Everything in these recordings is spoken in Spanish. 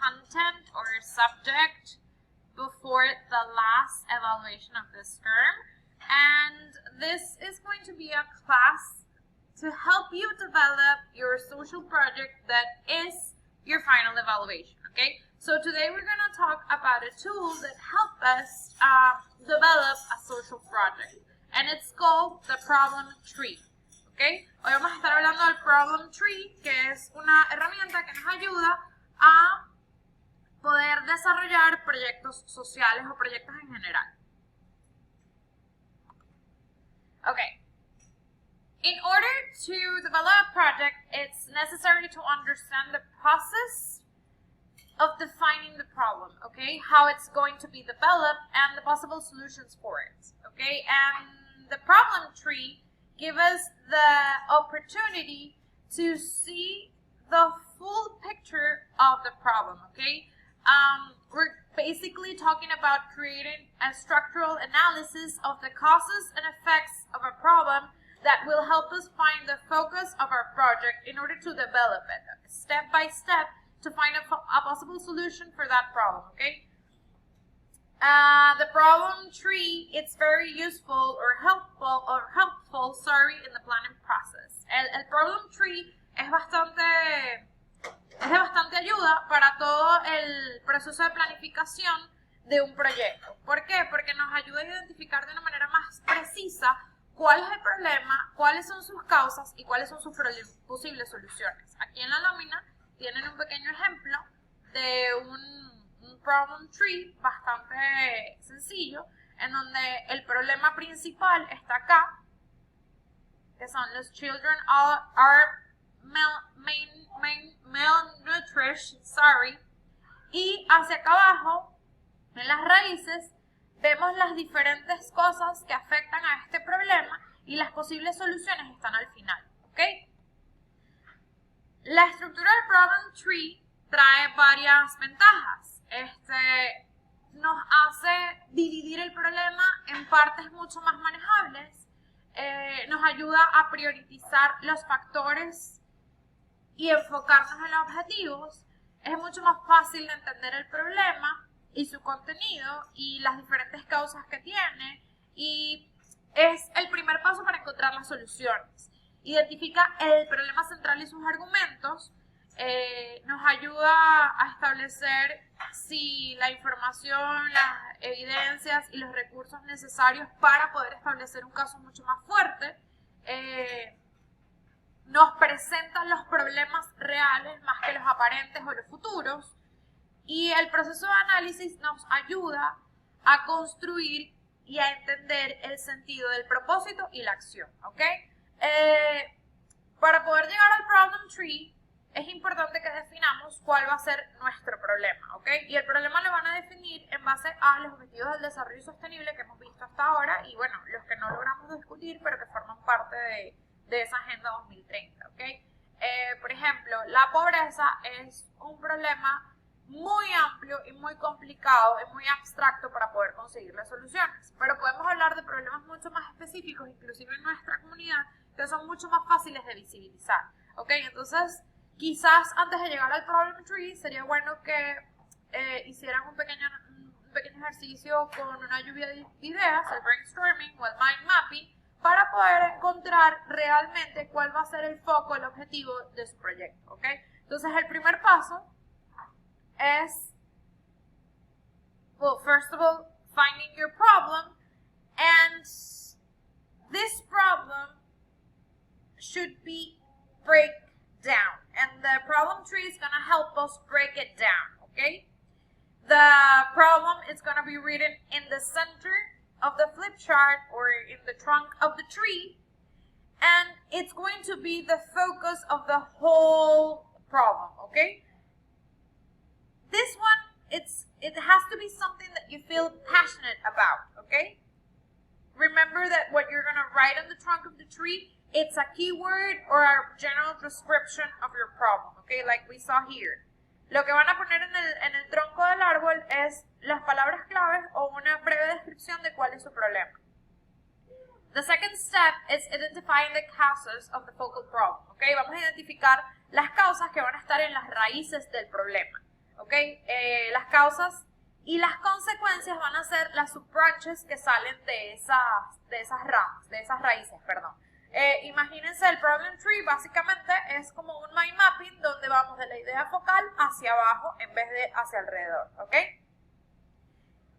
content or subject before the last evaluation of this term. And this is going to be a class to help you develop your social project that is your final evaluation, okay? So today we're going to talk about a tool that helps us develop a social project, and it's called the problem tree, okay? Hoy vamos a estar hablando del problem tree, que es una herramienta que nos ayuda a poder desarrollar proyectos sociales o proyectos en general. Okay. In order to develop a project, it's necessary to understand the process of defining the problem, okay? How it's going to be developed and the possible solutions for it, okay? And the problem tree gives us the opportunity to see the full picture of the problem, okay? We're basically talking about creating a structural analysis of the causes and effects of a problem that will help us find the focus of our project in order to develop it step by step to find a possible solution for that problem, okay? The problem tree, it's very useful or helpful, in the planning process. El problem tree es de bastante ayuda para todo el proceso de planificación de un proyecto. ¿Por qué? Porque nos ayuda a identificar de una manera más precisa cuál es el problema, cuáles son sus causas y cuáles son sus posibles soluciones. Aquí en la lámina tienen un pequeño ejemplo de un problem tree bastante sencillo, en donde el problema principal está acá, que son los children are malnourished, y hacia acá abajo, en las raíces, vemos las diferentes cosas que afectan a este problema y las posibles soluciones están al final, ¿ok? La estructura del problem tree trae varias ventajas. Nos hace dividir el problema en partes mucho más manejables, nos ayuda a priorizar los factores y enfocarnos en los objetivos. Es mucho más fácil de entender el problema y su contenido y las diferentes causas que tiene, y es el primer paso para encontrar las soluciones. Identifica el problema central y sus argumentos, nos ayuda a establecer si la información, las evidencias y los recursos necesarios para poder establecer un caso mucho más fuerte, nos presenta los problemas reales más que los aparentes o los futuros, y el proceso de análisis nos ayuda a construir y a entender el sentido del propósito y la acción, ¿ok? Para poder llegar al problem tree es importante que definamos cuál va a ser nuestro problema, ¿ok? Y el problema lo van a definir en base a los objetivos del desarrollo sostenible que hemos visto hasta ahora y, bueno, los que no logramos discutir pero que forman parte de esa Agenda 2030, ¿ok? Por ejemplo, la pobreza es un problema muy amplio y muy complicado y muy abstracto para poder conseguir las soluciones, pero podemos hablar de problemas mucho más específicos, inclusive en nuestra comunidad, que son mucho más fáciles de visibilizar, ¿ok? Entonces, quizás antes de llegar al problem tree sería bueno que hicieran un pequeño ejercicio con una lluvia de ideas, el brainstorming o el mind mapping, para poder encontrar realmente cuál va a ser el foco, el objetivo de su proyecto, ¿ok? Entonces, el primer paso es, well, first of all, finding your problem, and this problem should be break down, and the problem tree is going to help us break it down, okay? The problem is going to be written in the center of the flip chart or in the trunk of the tree, and it's going to be the focus of the whole problem, okay? This one, it has to be something that you feel passionate about, okay? Remember that what you're going to write on the trunk of the tree, it's a keyword or a general description of your problem, okay? Like we saw here. Lo que van a poner en el tronco del árbol es las palabras claves o una breve descripción de cuál es su problema. The second step is identifying the causes of the focal problem, okay? Vamos a identificar las causas que van a estar en las raíces del problema, ¿ok? Las causas y las consecuencias van a ser las subbranches que salen de esas ramas, de esas raíces, perdón. Imagínense el problem tree, básicamente es como un mind mapping donde vamos de la idea focal hacia abajo en vez de hacia alrededor, ¿ok?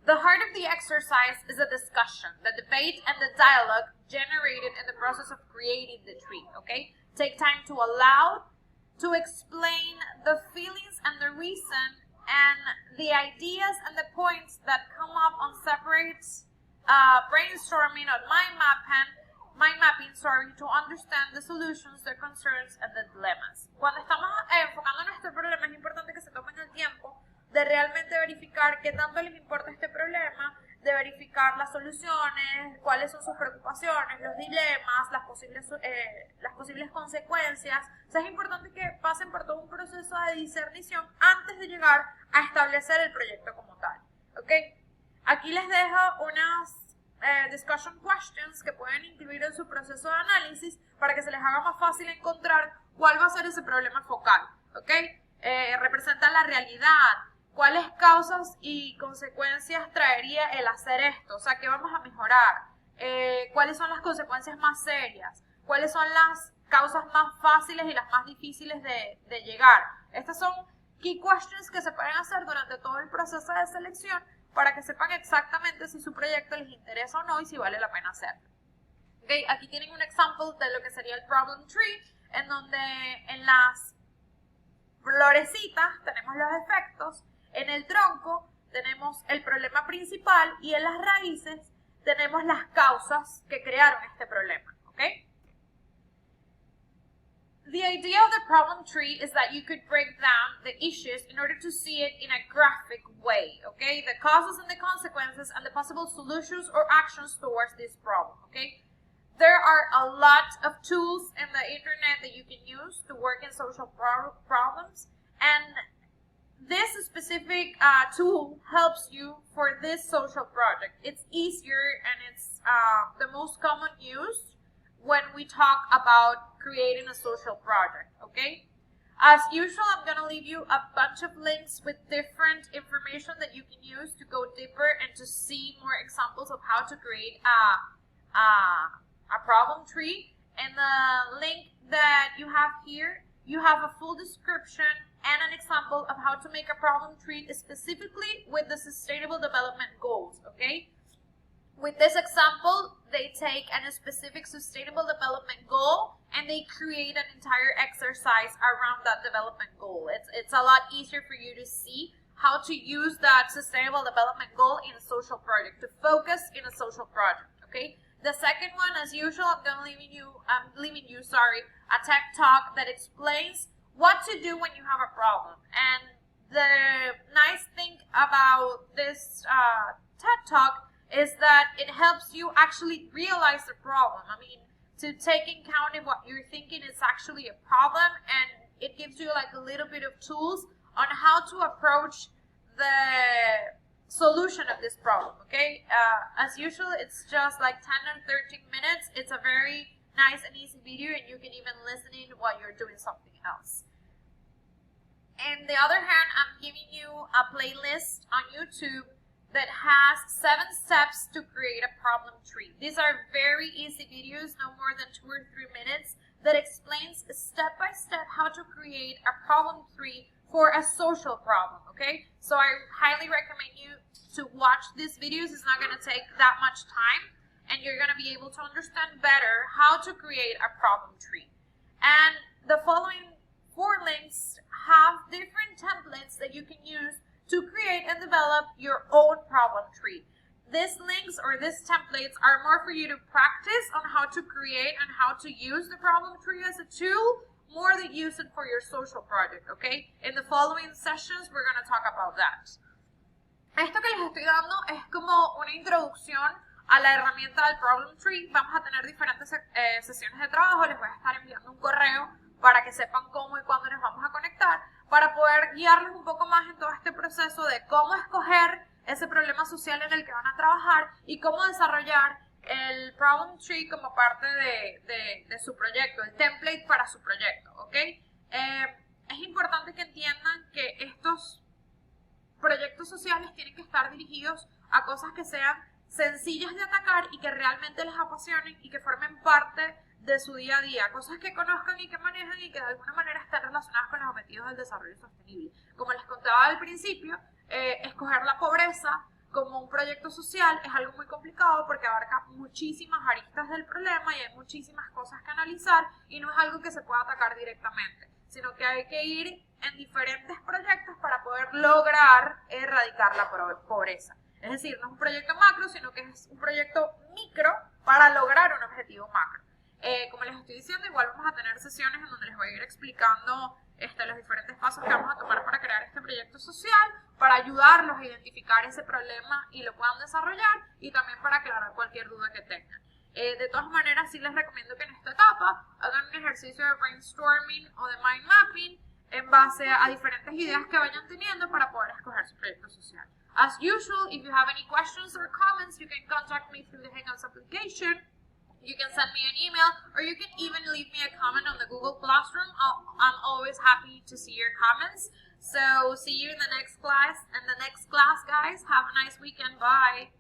The heart of the exercise is a discussion, the debate and the dialogue generated in the process of creating the tree, okay? Take time to allow, to explain the feelings and the reason and the ideas and the points that come up on separate brainstorming or mind mapping, to understand the solutions, the concerns, and the dilemmas. Cuando estamos enfocando nuestro problema, es importante que se tomen el tiempo de realmente verificar qué tanto les importa este problema, de verificar las soluciones, cuáles son sus preocupaciones, los dilemas, las posibles consecuencias. O sea, es importante que pasen por todo un proceso de discernición antes de llegar a establecer el proyecto como tal. ¿Ok? Aquí les dejo unas discussion questions que pueden incluir en su proceso de análisis para que se les haga más fácil encontrar cuál va a ser ese problema focal. ¿Ok? Representa la realidad. ¿Cuáles causas y consecuencias traería el hacer esto? O sea, ¿qué vamos a mejorar? ¿Cuáles son las consecuencias más serias? ¿Cuáles son las causas más fáciles y las más difíciles de llegar? Estas son key questions que se pueden hacer durante todo el proceso de selección para que sepan exactamente si su proyecto les interesa o no y si vale la pena hacerlo. Okay, aquí tienen un ejemplo de lo que sería el problem tree, en donde en las florecitas tenemos los efectos, en el tronco tenemos el problema principal y en las raíces tenemos las causas que crearon este problema. Okay? The idea of the problem tree is that you could break down the issues in order to see it in a graphic way, okay? The causes and the consequences and the possible solutions or actions towards this problem, okay? There are a lot of tools in the internet that you can use to work in social problems, and this specific tool helps you for this social project. It's easier and it's the most common used when we talk about creating a social project, okay? As usual, I'm going to leave you a bunch of links with different information that you can use to go deeper and to see more examples of how to create a problem tree. And the link that you have here, you have a full description and an example of how to make a problem tree specifically with the Sustainable Development Goals, okay? With this example, they take a specific sustainable development goal and they create an entire exercise around that development goal. It's a lot easier for you to see how to use that sustainable development goal in a social project, to focus in a social project, okay? The second one, as usual, I'm leaving you a tech talk that explains what to do when you have a problem. And the nice thing about this TED talk is that it helps you actually realize the problem. I mean, to take in account if what you're thinking is actually a problem, and it gives you like a little bit of tools on how to approach the solution of this problem, okay? As usual, it's just like 10 or 13 minutes. It's a very nice and easy video, and you can even listen in while you're doing something else. On the other hand, I'm giving you a playlist on YouTube that has 7 steps to create a problem tree. These are very easy videos, no more than 2 or 3 minutes, that explains step by step how to create a problem tree for a social problem, okay? So I highly recommend you to watch these videos. It's not going to take that much time, and you're going to be able to understand better how to create a problem tree. And the following 4 links have different templates that you can use to create and develop your own problem tree. These links or these templates are more for you to practice on how to create and how to use the problem tree as a tool, more than use it for your social project, okay? In the following sessions, we're going to talk about that. Esto que les estoy dando es como una introducción a la herramienta del problem tree. Vamos a tener diferentes sesiones de trabajo. Les voy a estar enviando un correo para que sepan cómo y cuándo nos vamos a conectar, para poder guiarles un poco más en todo este proceso de cómo escoger ese problema social en el que van a trabajar y cómo desarrollar el problem tree como parte de su proyecto, el template para su proyecto, ¿ok? Es importante que entiendan que estos estar dirigidos a cosas que sean sencillas de atacar y que realmente les apasionen y que formen parte de su día a día, cosas que conozcan y que manejan y que de alguna manera estén relacionadas con los objetivos del desarrollo sostenible. Como les contaba al principio, escoger la pobreza como un proyecto social es algo muy complicado porque abarca muchísimas aristas del problema y hay muchísimas cosas que analizar y no es algo que se pueda atacar directamente, sino que hay que ir en diferentes proyectos para poder lograr erradicar la pobreza. Es decir, no es un proyecto macro, sino que es un proyecto micro para lograr un objetivo macro. Como les estoy diciendo, igual vamos a tener sesiones en donde les voy a ir explicando los diferentes pasos que vamos a tomar para crear este proyecto social, para ayudarlos a identificar ese problema y lo puedan desarrollar y también para aclarar cualquier duda que tengan. De todas maneras, sí les recomiendo que en esta etapa hagan un ejercicio de brainstorming o de mind mapping en base a diferentes ideas que vayan teniendo para poder escoger su proyecto social. As usual, if you have any questions or comments, you can contact me through the Hangouts application. You can send me an email, or you can even leave me a comment on the Google Classroom. I'm always happy to see your comments. So see you in the next class. And the next class, guys. Have a nice weekend. Bye.